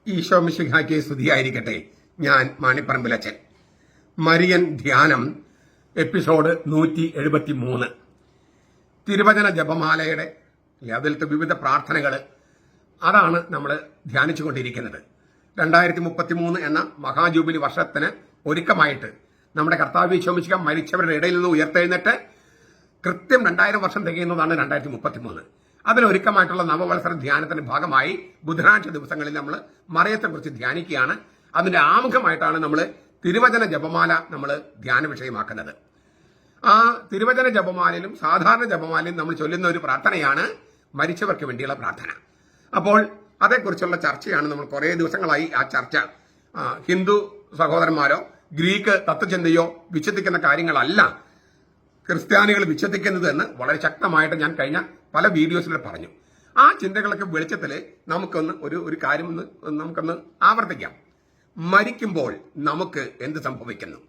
ഈശോ മിശിഹായ്ക്ക് സ്തുതിയായിരിക്കട്ടെ. ഞാൻ മാണിപ്പറമ്പിലച്ചൻ. മരിയൻ ധ്യാനം എപ്പിസോഡ് 173. തിരുവചന ജപമാലയുടെ അതിലത്തെ വിവിധ പ്രാർത്ഥനകൾ അതാണ് നമ്മൾ ധ്യാനിച്ചുകൊണ്ടിരിക്കുന്നത്. 2033 എന്ന മഹാജൂബിലി വർഷത്തിന് ഒരുക്കമായിട്ട് നമ്മുടെ കർത്താവ് ഈശോ മിശിഹ മരിച്ചവരുടെ ഇടയിൽ നിന്ന് ഉയർത്തെഴുന്നിട്ട് കൃത്യം 2000 വർഷം തികയുന്നതാണ് 2033. അതിനൊരുക്കമായിട്ടുള്ള നവവത്സര ധ്യാനത്തിന്റെ ഭാഗമായി ബുധനാഴ്ച ദിവസങ്ങളിൽ നമ്മൾ മറിയത്തെക്കുറിച്ച് ധ്യാനിക്കുകയാണ്. അതിന്റെ ആമുഖമായിട്ടാണ് നമ്മൾ തിരുവചന ജപമാല നമ്മൾ ധ്യാന വിഷയമാക്കുന്നത്. ആ തിരുവചന ജപമാലയിലും സാധാരണ ജപമാലയിലും നമ്മൾ ചൊല്ലുന്ന ഒരു പ്രാർത്ഥനയാണ് മരിച്ചവർക്ക് വേണ്ടിയുള്ള പ്രാർത്ഥന. അപ്പോൾ അതേക്കുറിച്ചുള്ള ചർച്ചയാണ് നമ്മൾ കുറേ ദിവസങ്ങളായി. ആ ചർച്ച ഹിന്ദു സഹോദരന്മാരോ ഗ്രീക്ക് തത്വചിന്തയോ വിച്ഛേദിക്കുന്ന കാര്യങ്ങളല്ല ക്രിസ്ത്യാനികൾ വിച്ഛേദിക്കുന്നത് എന്ന് വളരെ ശക്തമായിട്ട് ഞാൻ കഴിഞ്ഞ പല വീഡിയോസിൽ പറഞ്ഞു. ആ ചിന്തകളൊക്കെ വെളിച്ചത്തിൽ നമുക്കൊന്ന് ഒരു കാര്യം നമുക്കൊന്ന് ആവർത്തിക്കാം. മരിക്കുമ്പോൾ നമുക്ക് എന്ത് സംഭവിക്കുന്നു?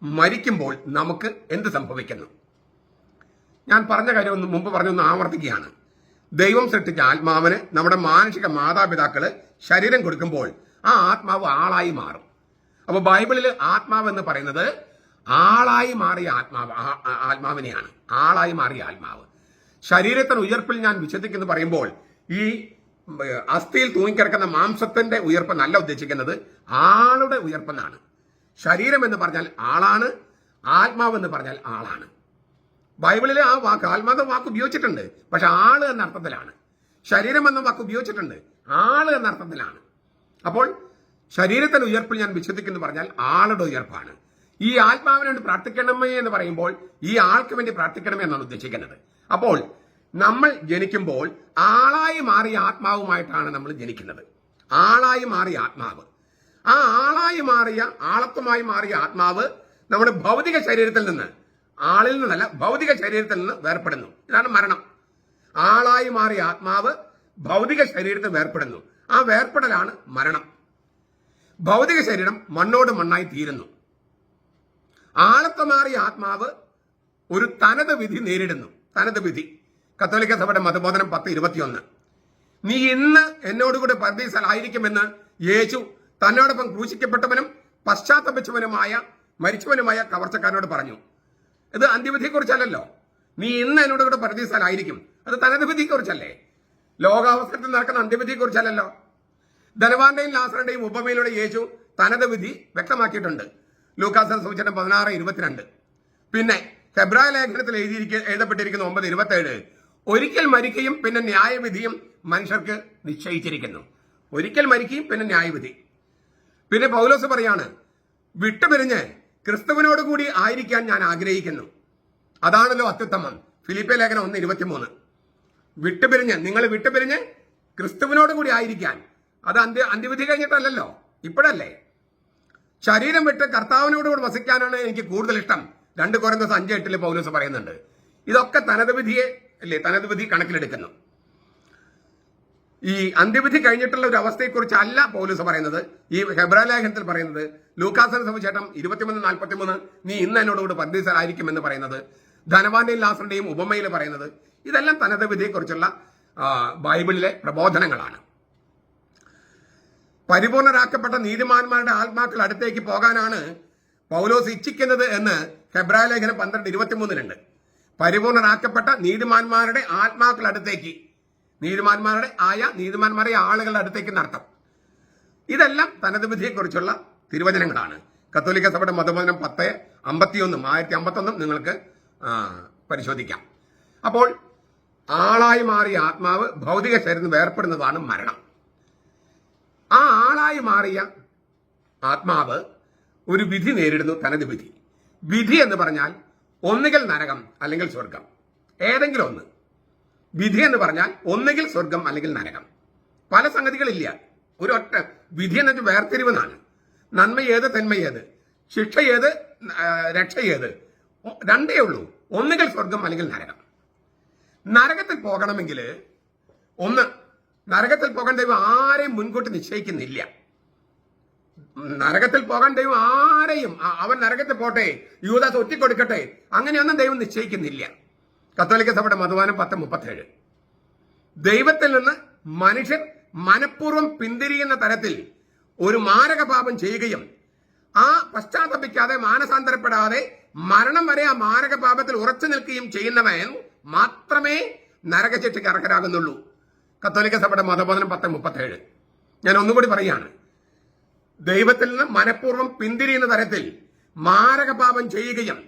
മരിക്കുമ്പോൾ നമുക്ക് എന്ത് സംഭവിക്കുന്നു? ഞാൻ പറഞ്ഞ കാര്യം ഒന്ന് മുമ്പ് പറഞ്ഞൊന്ന് ആവർത്തിക്കുകയാണ്. ദൈവം സൃഷ്ടിച്ച ആത്മാവിന് നമ്മുടെ മാനസിക മാതാപിതാക്കള് ശരീരം കൊടുക്കുമ്പോൾ ആ ആത്മാവ് ആളായി മാറും. അപ്പൊ ബൈബിളിൽ ആത്മാവ് എന്ന് പറയുന്നത് ആളായി മാറിയ ആത്മാവിനെയാണ്. ആളായി മാറിയ ആത്മാവ്. ശരീരത്തിന് ഉയർപ്പിൽ ഞാൻ വിശദിക്കുന്നു പറയുമ്പോൾ ഈ അസ്ഥിയിൽ തൂങ്ങിക്കിടക്കുന്ന മാംസത്തിന്റെ ഉയർപ്പ് നല്ല ഉദ്ദേശിക്കുന്നത് ആളുടെ ഉയർപ്പെന്നാണ്. ശരീരം എന്ന് പറഞ്ഞാൽ ആളാണ്, ആത്മാവ് എന്ന് പറഞ്ഞാൽ ആളാണ്. ബൈബിളിലെ ആ വാക്ക് ആത്മാവ് വാക്ക് ഉപയോഗിച്ചിട്ടുണ്ട്, പക്ഷെ ആള് എന്ന അർത്ഥത്തിലാണ്. ശരീരം എന്ന വാക്ക് ഉപയോഗിച്ചിട്ടുണ്ട്, ആള് എന്ന അർത്ഥത്തിലാണ്. അപ്പോൾ ശരീരത്തിന്റെ ഉയർപ്പിൽ ഞാൻ വിശദിക്കുന്നു പറഞ്ഞാൽ ആളുടെ ഉയർപ്പാണ്. ഈ ആത്മാവിന് വേണ്ടി പ്രാർത്ഥിക്കണമേ എന്ന് പറയുമ്പോൾ ഈ ആൾക്ക് വേണ്ടി പ്രാർത്ഥിക്കണമേ എന്നാണ് ഉദ്ദേശിക്കുന്നത്. അപ്പോൾ നമ്മൾ ജനിക്കുമ്പോൾ ആളായി മാറിയ ആത്മാവുമായിട്ടാണ് നമ്മൾ ജനിക്കുന്നത്. ആളായി മാറിയ ആത്മാവ്, ആ ആളായി മാറിയ ആളത്വമായി മാറിയ ആത്മാവ് നമ്മുടെ ഭൗതിക ശരീരത്തിൽ നിന്ന്, ആളിൽ നിന്നല്ല ഭൗതിക ശരീരത്തിൽ നിന്ന് വേർപ്പെടുന്നു. ഇതാണ് മരണം. ആളായി മാറിയ ആത്മാവ് ഭൗതിക ശരീരത്തിൽ വേർപ്പെടുന്നു. ആ വേർപ്പെടലാണ് മരണം. ഭൗതിക ശരീരം മണ്ണോട് മണ്ണായി തീരുന്നു. ആളത്വമാറിയ ആത്മാവ് ഒരു തനത് വിധി നേരിടുന്നു. തനത് വിധി. കത്തോലിക്ക സഭയുടെ മതബോധനം 10:21. നീ ഇന്ന് എന്നോടുകൂടെ പരദീസയിലായിരിക്കുമെന്ന് യേശു തന്നോടൊപ്പം ക്രൂശിക്കപ്പെട്ടവനും പശ്ചാത്തപിച്ചവനുമായ മരിച്ചവനുമായ കവർച്ചക്കാരനോട് പറഞ്ഞു. ഇത് അന്ത്യവിധിയെക്കുറിച്ചല്ലോ. നീ ഇന്ന് എന്നോടുകൂടെ പരദീസയിലായിരിക്കും, അത് തനത് വിധിയെക്കുറിച്ചല്ലേ? ലോകാവസരത്തിൽ നടക്കുന്ന അന്ത്യവിധിയെക്കുറിച്ചല്ലോ. ധനവാന്റെയും ലാസറിന്റെയും ഉപമയിലൂടെ യേശു തനത് വിധി വ്യക്തമാക്കിയിട്ടുണ്ട്. ലൂക്കാസ് സുവിശേഷം 16:22. പിന്നെ ഹെബ്രായ ലേഖനത്തിൽ എഴുതപ്പെട്ടിരിക്കുന്ന 9:27. ഒരിക്കൽ മരിക്കുകയും പിന്നെ ന്യായവിധിയും മനുഷ്യർക്ക് നിശ്ചയിച്ചിരിക്കുന്നു. ഒരിക്കൽ മരിക്കുകയും പിന്നെ ന്യായവിധി. പിന്നെ പൗലോസ് പറയാണ്, വിട്ടുപിരിഞ്ഞ് ക്രിസ്തുവിനോട് കൂടി ആയിരിക്കാൻ ഞാൻ ആഗ്രഹിക്കുന്നു. അതാണല്ലോ അത്യുത്തമം. ഫിലിപ്പിയ ലേഖനം 1:23. നിങ്ങൾ വിട്ടുപിരിഞ്ഞ് ക്രിസ്തുവിനോട് കൂടി ആയിരിക്കാൻ. അത് അന്ത്യവിധി കഴിഞ്ഞിട്ടല്ലല്ലോ, ഇപ്പോഴല്ലേ. ശരീരം വിട്ട് കർത്താവിനോട് കൂടി വസിക്കാനാണ് എനിക്ക് കൂടുതൽ ഇഷ്ടം. 2 കൊരിന്ത്യർ 5:8 പൗലോസ് പറയുന്നുണ്ട്. ഇതൊക്കെ തനത് വിധിയെ അല്ലേ, തനത് വിധി കണക്കിലെടുക്കുന്നു. ഈ അന്ത്യവിധി കഴിഞ്ഞിട്ടുള്ള ഒരു അവസ്ഥയെക്കുറിച്ചല്ല പൗലോസ് പറയുന്നത്. ഈ ഹെബ്രായ ലേഖനത്തിൽ പറയുന്നത്, ലൂക്കാസ് സുവിശേഷം 21:43 നീ ഇന്ന് എന്നോടുകൂടി പരദീസയിലായിരിക്കുമെന്ന് പറയുന്നത്, ധനവാന്റെയും ലാസറിന്റെയും ഉപമയിൽ പറയുന്നത്, ഇതെല്ലാം തനത് വിധിയെക്കുറിച്ചുള്ള ബൈബിളിലെ പ്രബോധനങ്ങളാണ്. പരിപൂർണരാക്കപ്പെട്ട നീതിമാന്മാരുടെ ആത്മാക്കൾ അടുത്തേക്ക് പോകാനാണ് പൗലോസ് ഇച്ഛിക്കുന്നത് എന്ന് ഹെബ്രായ ലേഖനം 12:23 പരിപൂർണരാക്കപ്പെട്ട നീതിമാന്മാരുടെ ആത്മാക്കൾ അടുത്തേക്ക്, നീതിമാന്മാരുടെ ആളുകളുടെ അടുത്തേക്ക് നടത്തും. ഇതെല്ലാം തനത് വിധിയെക്കുറിച്ചുള്ള തിരുവചനങ്ങളാണ്. കത്തോലിക്ക സഭയുടെ മതബോധനം 10:51 നിങ്ങൾക്ക് പരിശോധിക്കാം. അപ്പോൾ ആളായി മാറിയ ആത്മാവ് ഭൗതിക ശരീരത്തിൽ വേർപ്പെടുന്നതാണ് മരണം. ആ ആളായി മാറിയ ആത്മാവ് ഒരു വിധി നേരിടുന്നു, തനത് വിധി. വിധി എന്ന് പറഞ്ഞാൽ ഒന്നുകിൽ നരകം അല്ലെങ്കിൽ സ്വർഗം, ഏതെങ്കിലും ഒന്ന്. വിധി എന്ന് പറഞ്ഞാൽ ഒന്നുകിൽ സ്വർഗം അല്ലെങ്കിൽ നരകം. പല സംഗതികളില്ല. ഒരു ഒറ്റ വിധി എന്നത് വേർതിരിവെന്നാണ്. നന്മ ഏത്, നന്മ ഏത്, ശിക്ഷ ഏത്, രക്ഷ ഏത്, രണ്ടേ ഉള്ളൂ. ഒന്നുകിൽ സ്വർഗം അല്ലെങ്കിൽ നരകം. നരകത്തിൽ പോകണമെങ്കിൽ നരകത്തിൽ പോകാൻ ദൈവം ആരെയും മുൻകൂട്ടി നിശ്ചയിക്കുന്നില്ല. നരകത്തിൽ പോകാൻ ദൈവം ആരെയും, അവൻ നരകത്തിൽ പോട്ടെ, യൂദാസ് ഒറ്റിക്കൊടുക്കട്ടെ, അങ്ങനെയൊന്നും ദൈവം നിശ്ചയിക്കുന്നില്ല. കത്തോലിക്ക സഭയുടെ മതബോധനം 10:37. ദൈവത്തിൽ നിന്ന് മനുഷ്യർ മനഃപൂർവ്വം പിന്തിരിയുന്ന തരത്തിൽ ഒരു മാരകപാപം ചെയ്യുകയും ആ പശ്ചാത്തപിക്കാതെ മാനസാന്തരപ്പെടാതെ മരണം വരെ ആ മാരകപാപത്തിൽ ഉറച്ചു നിൽക്കുകയും ചെയ്യുന്നവൻ മാത്രമേ നരകശിക്ഷയ്ക്ക് അർഹരാകുന്നുള്ളൂ. കത്തോലിക്ക സഭയുടെ മതബോധനം 10:37. ഞാൻ ഒന്നുകൂടി പറയാണ്, ദൈവത്തിൽ നിന്ന് മനഃപൂർവ്വം പിന്തിരിയുന്ന തരത്തിൽ മാരകപാപം ചെയ്യുകയും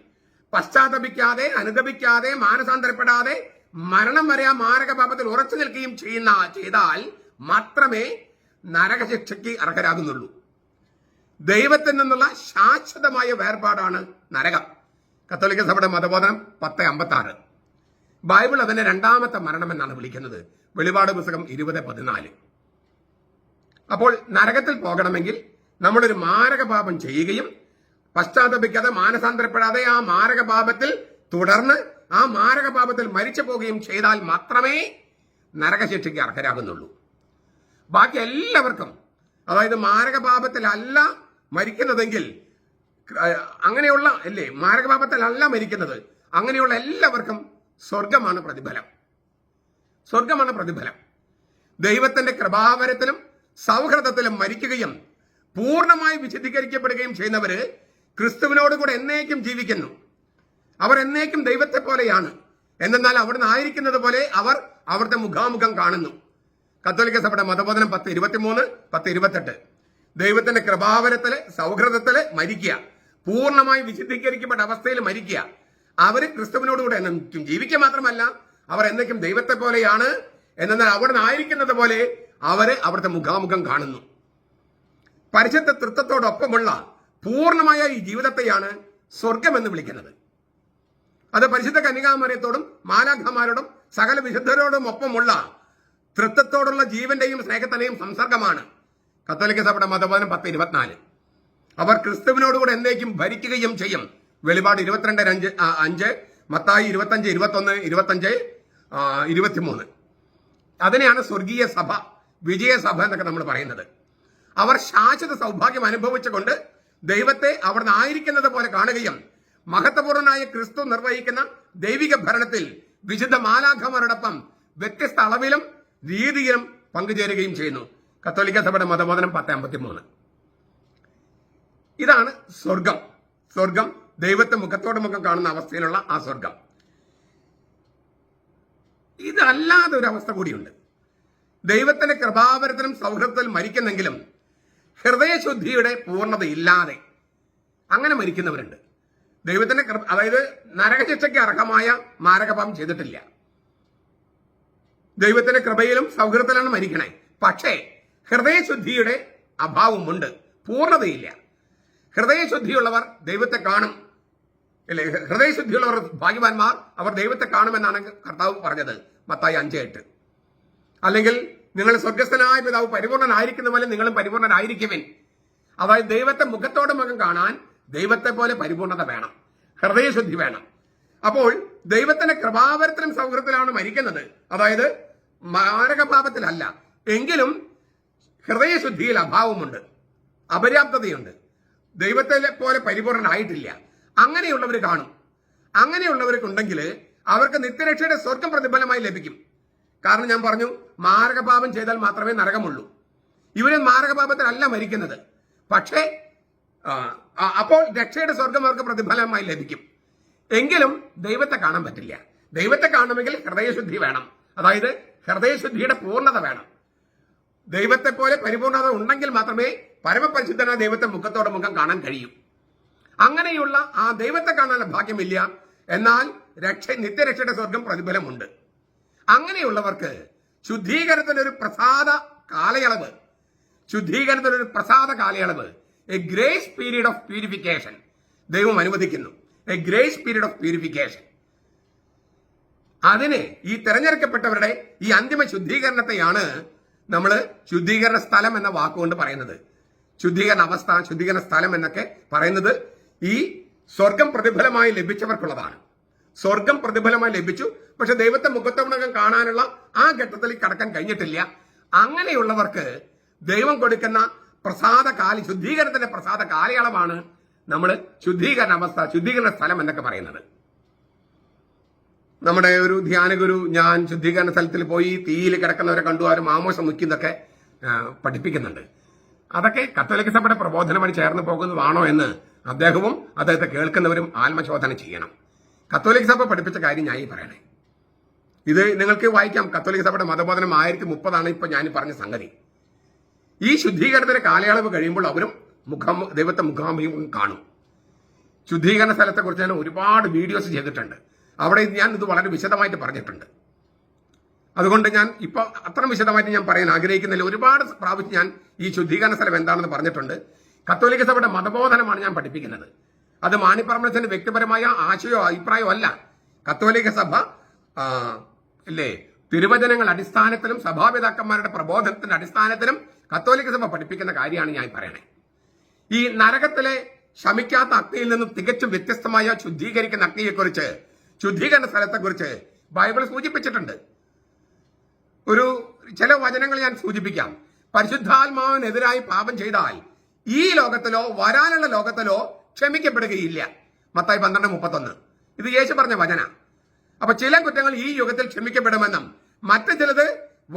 പശ്ചാത്തപിക്കാതെ അനുദപിക്കാതെ മാനസാന്തരപ്പെടാതെ മരണം വരെ ആ മാരകപാപത്തിൽ ഉറച്ചു നിൽക്കുകയും ചെയ്താൽ മാത്രമേ നരകശിക്ഷയ്ക്ക് അർഹരാകുന്നുള്ളൂ. ദൈവത്തിൽ നിന്നുള്ള ശാശ്വതമായ വേർപാടാണ് നരകം. കത്തോലിക്ക സഭയുടെ മതബോധനം 10:56. ബൈബിൾ അതിനെ രണ്ടാമത്തെ മരണം എന്നാണ് വിളിക്കുന്നത്. വെളിപാട് പുസ്തകം 20:14. അപ്പോൾ നരകത്തിൽ പോകണമെങ്കിൽ നമ്മളൊരു മാരകപാപം ചെയ്യുകയും പശ്ചാത്തപിക്കാതെ മാനസാന്തരപ്പെടാതെ ആ മാരകപാപത്തിൽ തുടർന്ന് ആ മാരകപാപത്തിൽ മരിച്ചു പോവുകയും ചെയ്താൽ മാത്രമേ നരകശിക്ഷയ്ക്ക് അർഹരാകുന്നുള്ളൂ. ബാക്കി എല്ലാവർക്കും, അതായത് മാരകപാപത്തിലല്ല മരിക്കുന്നതെങ്കിൽ, അങ്ങനെയുള്ള മാരകപാപത്തിലല്ല മരിക്കുന്നത്, അങ്ങനെയുള്ള എല്ലാവർക്കും സ്വർഗമാണ് പ്രതിഫലം. സ്വർഗമാണ് പ്രതിഫലം. ദൈവത്തിന്റെ കൃപാവരത്തിലും സൗഹൃദത്തിലും മരിക്കുകയും പൂർണ്ണമായി വിശുദ്ധീകരിക്കപ്പെടുകയും ചെയ്യുന്നവര് ക്രിസ്തുവിനോട് കൂടെ എന്നേക്കും ജീവിക്കുന്നു. അവർ എന്നേക്കും ദൈവത്തെ പോലെയാണ്. എന്നാൽ അവിടുന്ന് ആയിരിക്കുന്നത് പോലെ അവർ അവിടുത്തെ മുഖാമുഖം കാണുന്നു. കത്തോലിക്ക സഭയുടെ മതബോധനം 10:23, 10:28. ദൈവത്തിന്റെ കൃപാവരത്തില് സൗഹൃദത്തില് മരിക്കുക, പൂർണ്ണമായി വിശുദ്ധീകരിക്കപ്പെട്ട അവസ്ഥയിൽ മരിക്കുക. അവര് ക്രിസ്തുവിനോടുകൂടെ എന്നേക്കും ജീവിക്കുക മാത്രമല്ല, അവർ എന്നേക്കും ദൈവത്തെ പോലെയാണ്. എന്നാൽ അവിടുന്ന് ആയിരിക്കുന്നത് പോലെ അവര് അവിടുത്തെ മുഖാമുഖം കാണുന്നു. പരിശുദ്ധ തൃത്വത്തോടൊപ്പമുള്ള പൂർണ്ണമായ ഈ ജീവിതത്തെയാണ് സ്വർഗം എന്ന് വിളിക്കുന്നത്. അത് പരിശുദ്ധ കന്യകാമറിയത്തോടും മാലാഖമാരോടും സകല വിശുദ്ധരോടും ഒപ്പമുള്ള തൃത്വത്തോടുള്ള ജീവന്റെയും സ്നേഹത്തിന്റെയും സംസർഗമാണ്. കത്തോലിക്ക സഭയുടെ മതബോധനം 10:24. അവർ ക്രിസ്തുവിനോടുകൂടെ എന്നേക്കും ഭരിക്കുകയും ചെയ്യും. വെളിപാട് 22:5, മത്തായി 25, 21, 25, 23. അതിനെയാണ് സ്വർഗീയ സഭ, വിജയസഭ എന്നൊക്കെ നമ്മൾ പറയുന്നത്. അവർ ശാശ്വത സൗഭാഗ്യം അനുഭവിച്ചുകൊണ്ട് ദൈവത്തെ അവിടുന്ന് ആയിരിക്കുന്നത് പോലെ കാണുകയും മഹത്വപൂർണനായ ക്രിസ്തു നിർവഹിക്കുന്ന ദൈവിക ഭരണത്തിൽ വിശുദ്ധ മാലാഖമാരോടൊപ്പം വ്യത്യസ്ത അളവിലും രീതിയിലും പങ്കുചേരുകയും ചെയ്യുന്നു. കത്തോലിക്ക സഭയുടെ മതബോധനം 10:53. ഇതാണ് സ്വർഗം. സ്വർഗം ദൈവത്തെ മുഖത്തോട് മുഖം കാണുന്ന അവസ്ഥയിലുള്ള ആ സ്വർഗം. ഇതല്ലാതെ ഒരു അവസ്ഥ കൂടിയുണ്ട്. ദൈവത്തിന്റെ കൃപാവരത്തിലും സൗഹൃദത്തിലും മരിക്കുന്നെങ്കിലും ഹൃദയശുദ്ധിയുടെ പൂർണ്ണതയില്ലാതെ അങ്ങനെ മരിക്കുന്നവരുണ്ട്. ദൈവത്തിന്റെ അതായത് നരകശിക്ഷയ്ക്ക് അർഹമായ മാരകപാപം ചെയ്തിട്ടില്ല. ദൈവത്തിന്റെ കൃപയിലും സൗഹൃദത്തിലാണ് മരിക്കണേ. പക്ഷേ ഹൃദയശുദ്ധിയുടെ അഭാവമുണ്ട്, പൂർണ്ണതയില്ല. ഹൃദയശുദ്ധിയുള്ളവർ ദൈവത്തെ കാണും. അല്ലെ, ഹൃദയശുദ്ധിയുള്ളവർ ഭാഗ്യവാന്മാർ, അവർ ദൈവത്തെ കാണുമെന്നാണ് കർത്താവ് പറഞ്ഞത്, മത്തായി 5:8. അല്ലെങ്കിൽ നിങ്ങൾ സ്വർഗസ്ഥനായ പിതാവ് പരിപൂർണനായിരിക്കുന്ന പോലെ നിങ്ങളും പരിപൂർണനായിരിക്കുവിൻ. അതായത് ദൈവത്തെ മുഖത്തോട് മുഖം കാണാൻ ദൈവത്തെ പോലെ പരിപൂർണത വേണം, ഹൃദയശുദ്ധി വേണം. അപ്പോൾ ദൈവത്തിന്റെ കൃപാവരത്തിലും സൗഹൃദത്തിലാണ് മരിക്കുന്നത്, അതായത് മാരകപാപത്തിലല്ല. എങ്കിലും ഹൃദയശുദ്ധിയിൽ അഭാവമുണ്ട്, അപര്യാപ്തതയുണ്ട്, ദൈവത്തെ പോലെ പരിപൂർണനായിട്ടില്ല. അങ്ങനെയുള്ളവർ കാണും. അങ്ങനെയുള്ളവർക്കുണ്ടെങ്കിൽ അവർക്ക് നിത്യരക്ഷയുടെ സ്വർഗം പ്രതിഫലമായി ലഭിക്കും. കാരണം ഞാൻ പറഞ്ഞു, മാരകപാപം ചെയ്താൽ മാത്രമേ നരകമുള്ളൂ. ഇവര് മാരകപാപത്തിലല്ല മരിക്കുന്നത്. പക്ഷേ അപ്പോൾ രക്ഷയുടെ സ്വർഗം അവർക്ക് പ്രതിഫലമായി ലഭിക്കും. എങ്കിലും ദൈവത്തെ കാണാൻ പറ്റില്ല. ദൈവത്തെ കാണണമെങ്കിൽ ഹൃദയശുദ്ധി വേണം, അതായത് ഹൃദയശുദ്ധിയുടെ പൂർണ്ണത വേണം. ദൈവത്തെ പോലെ പരിപൂർണത ഉണ്ടെങ്കിൽ മാത്രമേ പരമപരിശുദ്ധനായ ദൈവത്തെ മുഖത്തോട് മുഖം കാണാൻ കഴിയൂ. അങ്ങനെയുള്ള ആ ദൈവത്തെ കാണാനുള്ള ഭാഗ്യമില്ല. എന്നാൽ നിത്യരക്ഷയുടെ സ്വർഗം പ്രതിഫലമുണ്ട്. അങ്ങനെയുള്ളവർക്ക് ശുദ്ധീകരണത്തിന്റെ ഒരു പ്രസാദ കാലയളവ്, A grace period of purification ദൈവം അനുവദിക്കുന്നു. A grace period of purification. അതിന് ഈ തെരഞ്ഞെടുക്കപ്പെട്ടവരുടെ ഈ അന്തിമ ശുദ്ധീകരണത്തെയാണ് നമ്മൾ ശുദ്ധീകരണ സ്ഥലം എന്ന വാക്കുകൊണ്ട് പറയുന്നത്. ശുദ്ധീകരണ അവസ്ഥ, ശുദ്ധീകരണ സ്ഥലം എന്നൊക്കെ പറയുന്നത് ഈ സ്വർഗം പ്രതിഫലമായി ലഭിച്ചവർക്കുള്ളതാണ്. സ്വർഗം പ്രതിഫലമായി ലഭിച്ചു, പക്ഷെ ദൈവത്തെ മുഖത്തോടകം കാണാനുള്ള ആ ഘട്ടത്തിൽ കടക്കാൻ കഴിഞ്ഞിട്ടില്ല. അങ്ങനെയുള്ളവർക്ക് ദൈവം കൊടുക്കുന്ന ശുദ്ധീകരണത്തിന്റെ പ്രസാദ കാലയളവാണ് നമ്മൾ ശുദ്ധീകരണ അവസ്ഥ, ശുദ്ധീകരണ സ്ഥലം എന്നൊക്കെ പറയുന്നത്. നമ്മുടെ ഒരു ധ്യാനഗുരു, ഞാൻ ശുദ്ധീകരണ സ്ഥലത്തിൽ പോയി തീയിൽ കിടക്കുന്നവരെ കണ്ടു, അവർ മാമോസം മുക്കുന്നൊക്കെ പഠിപ്പിക്കുന്നുണ്ട്. അതൊക്കെ കത്തോലിക്ക സഭയുടെ പ്രബോധനമായി ചേർന്ന് പോകുന്നതാണോ എന്ന് അദ്ദേഹവും അദ്ദേഹത്തെ കേൾക്കുന്നവരും ആത്മശോധന ചെയ്യണം. കത്തോലിക്ക സഭ പഠിപ്പിച്ച കാര്യം ഞാൻ ഈ പറയണേ. ഇത് നിങ്ങൾക്ക് വായിക്കാം. കത്തോലിക്ക സഭയുടെ മതബോധനം 1030 ഇപ്പൊ ഞാൻ പറഞ്ഞ സംഗതി. ഈ ശുദ്ധീകരണത്തിന്റെ കാലയളവ് കഴിയുമ്പോൾ അവരും ദൈവത്തെ മുഖാമുഖം കാണും. ശുദ്ധീകരണ സ്ഥലത്തെക്കുറിച്ച് ഞാൻ ഒരുപാട് വീഡിയോസ് ചെയ്തിട്ടുണ്ട്. അവിടെ ഞാൻ ഇത് വളരെ വിശദമായിട്ട് പറഞ്ഞിട്ടുണ്ട്. അതുകൊണ്ട് ഞാൻ ഇപ്പോൾ അത്ര വിശദമായിട്ട് ഞാൻ പറയാൻ ആഗ്രഹിക്കുന്നില്ല. ഒരുപാട് പ്രാവശ്യം ഞാൻ ഈ ശുദ്ധീകരണ സ്ഥലം എന്താണെന്ന് പറഞ്ഞിട്ടുണ്ട്. കത്തോലിക്ക സഭയുടെ മതബോധനമാണ് ഞാൻ പഠിപ്പിക്കുന്നത്. അത് മാണിപ്പറമ്പലച്ചന്റെ വ്യക്തിപരമായ ആശയോ അഭിപ്രായമോ അല്ല. കത്തോലിക്ക സഭ തിരുവചനങ്ങൾ അടിസ്ഥാനത്തിലും സഭാപിതാക്കന്മാരുടെ പ്രബോധനത്തിന്റെ അടിസ്ഥാനത്തിലും കത്തോലിക്ക സഭ പഠിപ്പിക്കുന്ന കാര്യമാണ് ഞാൻ പറയണേ. ഈ നരകത്തിലെ ശമിക്കാത്ത അഗ്നിയിൽ നിന്നും തികച്ചും വ്യത്യസ്തമായ ശുദ്ധീകരിക്കുന്ന അഗ്നിയെക്കുറിച്ച്, ശുദ്ധീകരണ സ്ഥലത്തെക്കുറിച്ച് ബൈബിൾ സൂചിപ്പിച്ചിട്ടുണ്ട്. ചില വചനങ്ങൾ ഞാൻ സൂചിപ്പിക്കാം. പരിശുദ്ധാത്മാവിനെതിരായി പാപം ചെയ്താൽ ഈ ലോകത്തിലോ വരാനുള്ള ലോകത്തിലോ ക്ഷമിക്കപ്പെടുകയില്ല. മത്തായി 12:31. ഇത് യേശു പറഞ്ഞ വചന. അപ്പൊ ചില കുറ്റങ്ങൾ ഈ യുഗത്തിൽ ക്ഷമിക്കപ്പെടുമെന്നും മറ്റു ചിലത്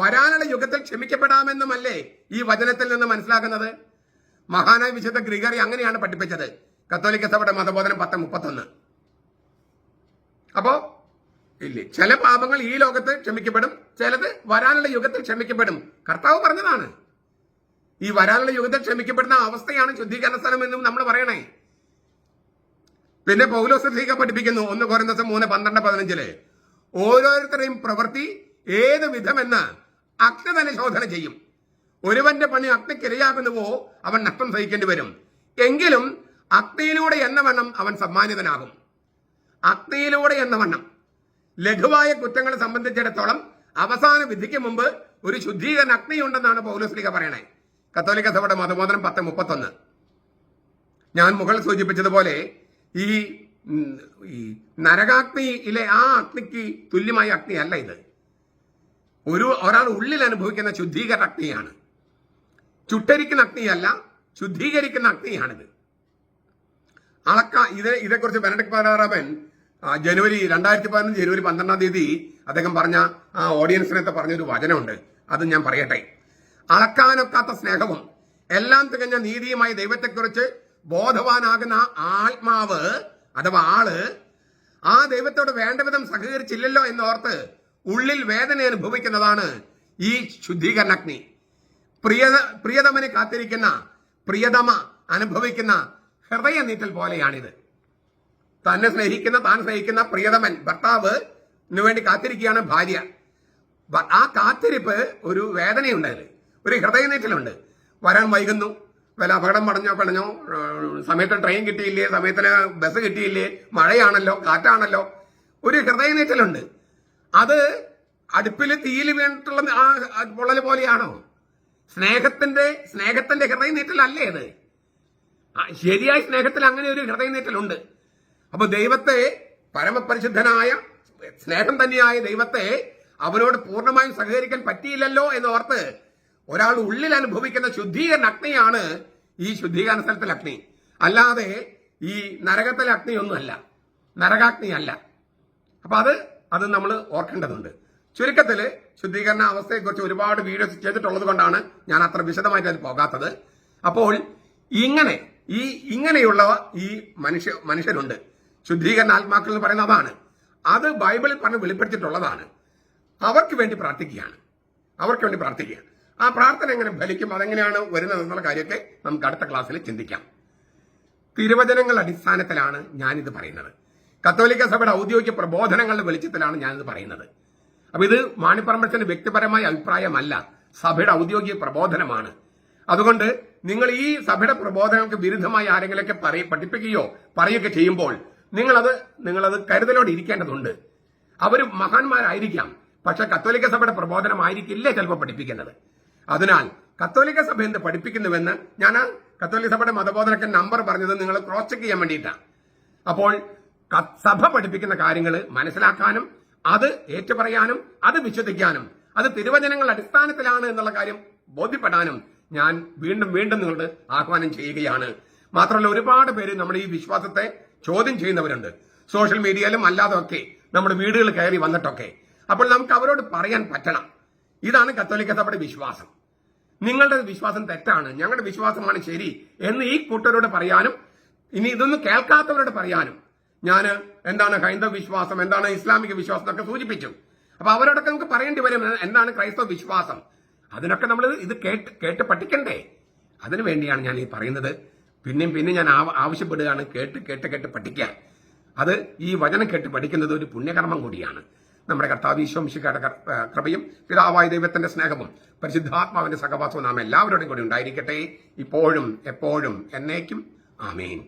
വരാനുള്ള യുഗത്തിൽ ക്ഷമിക്കപ്പെടാമെന്നുമല്ലേ ഈ വചനത്തിൽ നിന്ന് മനസ്സിലാക്കുന്നത്? മഹാനായ വിശുദ്ധ ഗ്രിഗറി അങ്ങനെയാണ് പഠിപ്പിച്ചത്. കത്തോലിക്ക സഭയുടെ മതബോധനം 10:31. അപ്പോ ചില പാപങ്ങൾ ഈ ലോകത്ത് ക്ഷമിക്കപ്പെടും, ചിലത് വരാനുള്ള യുഗത്തിൽ ക്ഷമിക്കപ്പെടും. കർത്താവ് പറഞ്ഞതാണ്. ഈ വരാനുള്ള യുഗത്തിൽ ക്ഷമിക്കപ്പെടുന്ന അവസ്ഥയാണ് ശുദ്ധീകരണ സ്ഥലം എന്നും നമ്മൾ പറയണേ. പിന്നെ പൗലോസ് ശ്ലീഹ പഠിപ്പിക്കുന്നു 1 കൊരിന്ത്യർ 3:12-15 ഓരോരുത്തരെയും പ്രവൃത്തി ഏത് വിധമെന്ന് അഗ്നി തന്നെ ശോധന ചെയ്യും. ഒരുവന്റെ പണി അഗ്നിക്കിരയാകുന്നുവോ അവൻ നഷ്ടം സഹിക്കേണ്ടി വരും. എങ്കിലും അഗ്നിയിലൂടെ എന്നവണ്ണം അവൻ സമ്മാനിതനാകും. അഗ്നിയിലൂടെ എന്നവണ്ണം ലഘുവായ കുറ്റങ്ങളെ സംബന്ധിച്ചിടത്തോളം അവസാന വിധിക്ക് മുമ്പ് ഒരു ശുദ്ധീകരണ അഗ്നിയുണ്ടെന്നാണ് പൗലോസ് ശ്ലീഹ പറയണേ. കത്തോലിക്ക സഭയുടെ മതബോധനം 10:31. ഞാൻ മുകളിൽ സൂചിപ്പിച്ചതുപോലെ ഈ നരകാഗ്നിയിലെ ആ അഗ്നിക്ക് തുല്യമായ അഗ്നിയല്ല ഇത്. ഒരാൾ ഉള്ളിൽ അനുഭവിക്കുന്ന ശുദ്ധീകരണ അഗ്നിയാണ്. ചുട്ടരിക്കുന്ന അഗ്നിയല്ല, ശുദ്ധീകരിക്കുന്ന അഗ്നിയാണിത്. ഇതേക്കുറിച്ച് ബെനഡിക്ട് 16 ജനുവരി 2015 ജനുവരി 12 അദ്ദേഹം പറഞ്ഞ ആ ഓഡിയൻസിനകത്ത് പറഞ്ഞൊരു വചനമുണ്ട്. അത് ഞാൻ പറയട്ടെ. അളക്കാനൊക്കാത്ത സ്നേഹവും എല്ലാം തികഞ്ഞ നീതിയുമായ ദൈവത്തെക്കുറിച്ച് ബോധവാനാകുന്ന ആത്മാവ് അഥവാ ആള് ആ ദൈവത്തോട് വേണ്ടവിധം സഹകരിച്ചില്ലല്ലോ എന്നോർത്ത് ഉള്ളിൽ വേദന അനുഭവിക്കുന്നതാണ് ഈ ശുദ്ധീകരണ അഗ്നി. പ്രിയതമനെ കാത്തിരിക്കുന്ന പ്രിയതമ അനുഭവിക്കുന്ന ഹൃദയ നീറ്റൽ പോലെയാണിത്. താൻ സ്നേഹിക്കുന്ന പ്രിയതമൻ ഭർത്താവിന് വേണ്ടി കാത്തിരിക്കുകയാണ് ഭാര്യ. ആ കാത്തിരിപ്പ് ഒരു വേദനയുണ്ട്, ഒരു ഹൃദയനീറ്റലുണ്ട്. വരാൻ വൈകുന്നു, വല്ല അപകടം പിടഞ്ഞോ, സമയത്ത് ട്രെയിൻ കിട്ടിയില്ലേ, സമയത്തിന് ബസ് കിട്ടിയില്ലേ, മഴയാണല്ലോ, കാറ്റാണല്ലോ, ഒരു ഹൃദയനീറ്റലുണ്ട്. അത് അടുപ്പിൽ തീയിൽ വീണിട്ടുള്ള ആ പൊള്ളൽ പോലെയാണോ? സ്നേഹത്തിന്റെ ഹൃദയനീറ്റലല്ലേ ഇത്? ശരിയായ സ്നേഹത്തിൽ അങ്ങനെ ഒരു ഹൃദയനീറ്റലുണ്ട്. അപ്പൊ ദൈവത്തെ, പരമപരിശുദ്ധനായ സ്നേഹം തന്നെയായ ദൈവത്തെ അവനോട് പൂർണ്ണമായും സഹകരിക്കാൻ പറ്റിയില്ലല്ലോ എന്നോർത്ത് ഒരാൾ ഉള്ളിൽ അനുഭവിക്കുന്ന ശുദ്ധീകരണ അഗ്നിയാണ് ഈ ശുദ്ധീകരണ സ്ഥലത്തിലെ അഗ്നി. അല്ലാതെ ഈ നരകത്തിലെ അഗ്നിയൊന്നുമല്ല, നരകാഗ്നിയല്ല. അപ്പൊ അത് നമ്മൾ ഓർക്കേണ്ടതുണ്ട്. ചുരുക്കത്തില് ശുദ്ധീകരണ അവസ്ഥയെക്കുറിച്ച് ഒരുപാട് വീഡിയോസ് ചെയ്തിട്ടുള്ളത് കൊണ്ടാണ് ഞാൻ അത്ര വിശദമായിട്ട് അത് പോകാത്തത്. അപ്പോൾ ഇങ്ങനെയുള്ള ഈ മനുഷ്യരുണ്ട്, ശുദ്ധീകരണ ആത്മാക്കൾ എന്ന് പറയുന്ന അതാണ്. അത് ബൈബിളിൽ പറഞ്ഞ് വെളിപ്പെടുത്തിയിട്ടുള്ളതാണ്. അവർക്ക് വേണ്ടി പ്രാർത്ഥിക്കുകയാണ്. ആ പ്രാർത്ഥന എങ്ങനെ ഫലിക്കും, അതെങ്ങനെയാണ് വരുന്നത് എന്നുള്ള കാര്യമൊക്കെ നമുക്ക് അടുത്ത ക്ലാസ്സിൽ ചിന്തിക്കാം. തിരുവചനങ്ങളുടെ അടിസ്ഥാനത്തിലാണ് ഞാനിത് പറയുന്നത്. കത്തോലിക്ക സഭയുടെ ഔദ്യോഗിക പ്രബോധനങ്ങളുടെ വെളിച്ചത്തിലാണ് ഞാനിത് പറയുന്നത്. അപ്പൊ ഇത് മാണിപ്പറമ്പലച്ചന്റെ വ്യക്തിപരമായ അഭിപ്രായമല്ല, സഭയുടെ ഔദ്യോഗിക പ്രബോധനമാണ്. അതുകൊണ്ട് നിങ്ങൾ ഈ സഭയുടെ പ്രബോധനങ്ങൾക്ക് വിരുദ്ധമായി ആരെങ്കിലൊക്കെ പഠിപ്പിക്കുകയോ പറയുകയോ ചെയ്യുമ്പോൾ നിങ്ങളത് കരുതലോടെ ഇരിക്കേണ്ടതുണ്ട്. അവർ മഹാന്മാരായിരിക്കാം, പക്ഷെ കത്തോലിക്ക സഭയുടെ പ്രബോധനമായിരിക്കില്ല ചിലപ്പോൾ പഠിപ്പിക്കുന്നത്. അതിനാൽ കത്തോലിക്ക സഭ എന്ത് പഠിപ്പിക്കുന്നുവെന്ന് ഞാൻ കത്തോലിക്ക സഭയുടെ മതബോധനಕ್ಕೆ നമ്പർ പറഞ്ഞത് നിങ്ങൾ ക്രോസ് ചെക്ക് ചെയ്യാൻ വേണ്ടിയിട്ടാണ്. അപ്പോൾ സഭ പഠിപ്പിക്കുന്ന കാര്യങ്ങൾ മനസ്സിലാക്കാനും അത് ഏറ്റുപറയാനും അത് വിശ്വസിക്കാനും അത് തിരുവചനങ്ങളുടെ അടിസ്ഥാനത്തിലാണ് എന്നുള്ള കാര്യം ബോധ്യപ്പെടാനും ഞാൻ വീണ്ടും നിങ്ങളോട് ആഹ്വാനം ചെയ്യുകയാണ്. മാത്രമല്ല, ഒരുപാട് പേര് നമ്മുടെ ഈ വിശ്വാസത്തെ ചോദ്യം ചെയ്യുന്നവരുണ്ട്, സോഷ്യൽ മീഡിയയിലും അല്ലാതെ ഒക്കെ നമ്മുടെ വീടുകൾ കയറി വന്നിട്ടൊക്കെ. അപ്പോൾ നമുക്ക് അവരോട് പറയാൻ പറ്റണം, ഇതാണ് കത്തോലിക്ക സഭയുടെ വിശ്വാസം. നിങ്ങളുടെ വിശ്വാസം തെറ്റാണ്, ഞങ്ങളുടെ വിശ്വാസമാണ് ശരി എന്ന് ഈ കൂട്ടരോട് പറയാനും ഇനി ഇതൊന്നും കേൾക്കാത്തവരോട് പറയാനും ഞാൻ എന്താണ് ഹൈന്ദവ വിശ്വാസം, എന്താണ് ഇസ്ലാമിക വിശ്വാസം എന്നൊക്കെ സൂചിപ്പിച്ചു. അപ്പൊ അവരോടൊക്കെ നമുക്ക് പറയേണ്ടി വരും എന്താണ് ക്രൈസ്തവ വിശ്വാസം. അതിനൊക്കെ നമ്മൾ ഇത് കേട്ട് പഠിക്കണ്ടേ? അതിനു വേണ്ടിയാണ് ഞാൻ ഈ പറയുന്നത്. പിന്നെ ഞാൻ ആവശ്യപ്പെടുകയാണ്, കേട്ട് പഠിക്കാൻ. അത് ഈ വചനം കേട്ട് പഠിക്കുന്നത് ഒരു പുണ്യകർമ്മം കൂടിയാണ്. നമ്മുടെ കർത്താവ് ഈശോ മിശിഹായുടെ കൃപയും പിതാവായ ദൈവത്തിന്റെ സ്നേഹവും പരിശുദ്ധാത്മാവിന്റെ സഹവാസവും നാം എല്ലാവരോടും കൂടി ഉണ്ടായിരിക്കട്ടെ, ഇപ്പോഴും എപ്പോഴും എന്നേക്കും. ആമേൻ.